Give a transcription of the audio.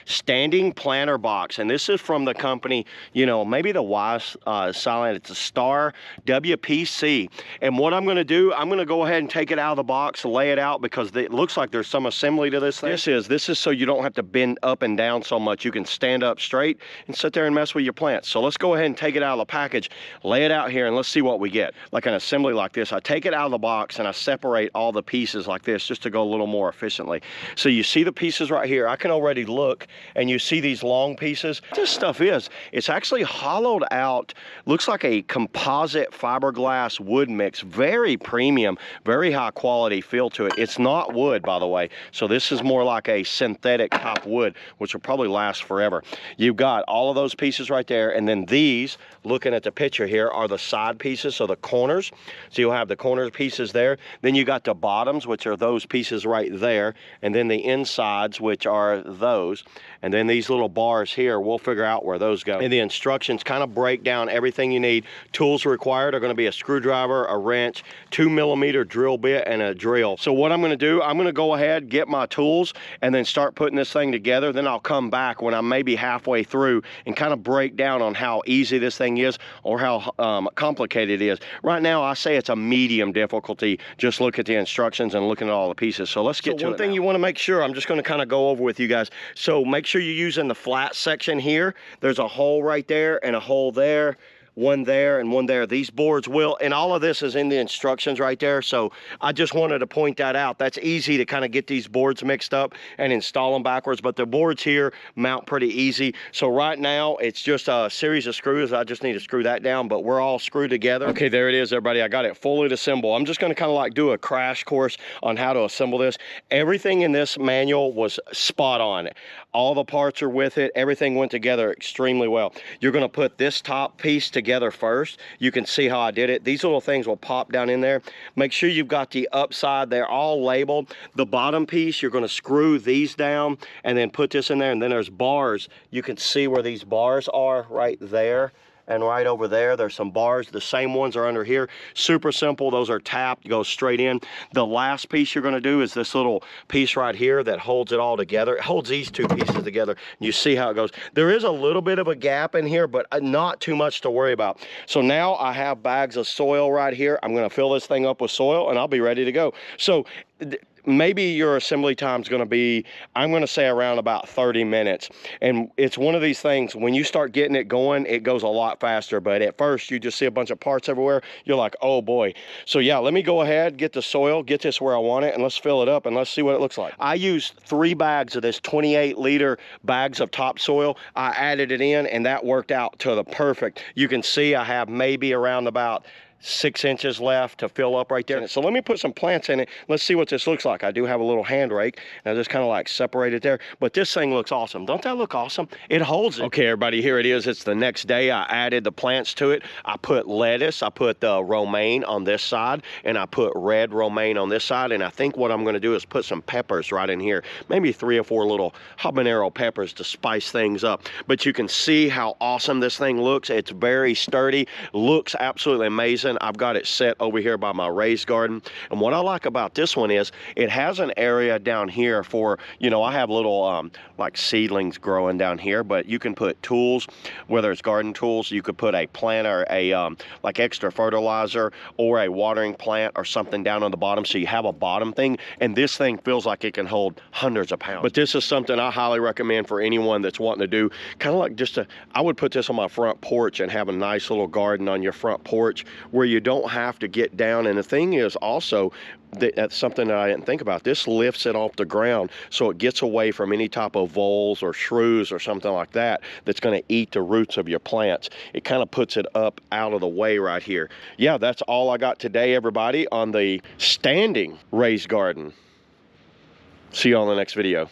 standing planter box. And this is from the company, you know, maybe the silent, it's a STARWPC. And what I'm going to do, I'm going to go ahead and take it out of the box, lay it out, because it looks like there's some assembly to this thing. This is so you don't have to bend up and down so much. You can stand up straight and sit there and mess with your plants. So let's go ahead and take it out of the package, lay it out here, and let's see what we get. Like an assembly like this, I take it out of the box and I separate all the pieces like this just to go a little more efficiently. So you see the pieces right here. I can already look, and you see these long pieces. This stuff it's actually hollowed out, looks like a composite fiberglass wood mix, very premium, very high quality feel to it. It's not wood, by the way, so this is more like a synthetic top wood, which will probably last forever. You've got all of those pieces right there, and then these, looking at the picture here, are the side pieces, so the corners. So you'll have the corner pieces there. Then you got the bottoms, which are those pieces right there, and then the insides, which are those. And then these little bars here, we'll figure out where those go. And the instructions kind of break down everything you need. Tools required are going to be a screwdriver, a wrench, 2mm drill bit, and a drill. So what I'm going to do, I'm going to go ahead, get my tools, and then start putting this thing together. Then I'll come back when I'm maybe halfway through and kind of break down on how easy this thing is or how complicated it is. Right now, I say it's a medium difficulty. Just look at the instructions and looking at all the pieces. So let's get to it. One thing you want to make sure, I'm just going to kind of go over with you guys. So make sure you're using the flat section here. There's a hole right there and a hole there, one there and one there. These boards will, and all of this is in the instructions right there. So I just wanted to point that out. That's easy to kind of get these boards mixed up and install them backwards, but the boards here mount pretty easy. So right now it's just a series of screws. I just need to screw that down, but we're all screwed together. Okay, there it is, everybody. I got it fully assembled. I'm just going to kind of like do a crash course on how to assemble this. Everything in this manual was spot on. All the parts are with it. Everything went together extremely well. You're going to put this top piece together first. You can see how I did it. These little things will pop down in there. Make sure you've got the upside. They're all labeled. The bottom piece, you're going to screw these down and then put this in there. And then there's bars. You can see where these bars are right there. And right over there, there's some bars. The same ones are under here. Super simple. Those are tapped, go straight in. The last piece you're going to do is this little piece right here that holds it all together. It holds these two pieces together. You see how it goes. There is a little bit of a gap in here, but not too much to worry about. So now I have bags of soil right here. I'm going to fill this thing up with soil, and I'll be ready to go. So maybe your assembly time is going to be, I'm going to say, around about 30 minutes. And it's one of these things, when you start getting it going, it goes a lot faster. But at first, you just see a bunch of parts everywhere. You're like, oh boy. So yeah, let me go ahead, get the soil, get this where I want it, and let's fill it up and let's see what it looks like. I used 3 bags of this 28-liter bags of topsoil. I added it in, and that worked out to the perfect. You can see I have maybe around about 6 inches left to fill up right there. So let me put some plants in it. Let's see what this looks like. I do have a little hand rake, and I just kind of like separate it there. But this thing looks awesome. Don't that look awesome? It holds it. Okay, everybody, here it is. It's the next day. I added the plants to it. I put lettuce. I put the romaine on this side, and I put red romaine on this side. And I think what I'm going to do is put some peppers right in here. Maybe 3 or 4 little habanero peppers to spice things up. But you can see how awesome this thing looks. It's very sturdy. Looks absolutely amazing. I've got it set over here by my raised garden. And what I like about this one is it has an area down here for, you know, I have little like seedlings growing down here, but you can put tools, whether it's garden tools, you could put a planter, like extra fertilizer or a watering plant or something down on the bottom, so you have a bottom thing. And this thing feels like it can hold hundreds of pounds. But this is something I highly recommend for anyone that's wanting to do kind of like I would put this on my front porch and have a nice little garden on your front porch where you don't have to get down. And the thing is also, that's something that I didn't think about. This lifts it off the ground, so it gets away from any type of voles or shrews or something like that that's going to eat the roots of your plants. It kind of puts it up out of the way right here. Yeah, that's all I got today, everybody, on the standing raised garden. See you on the next video.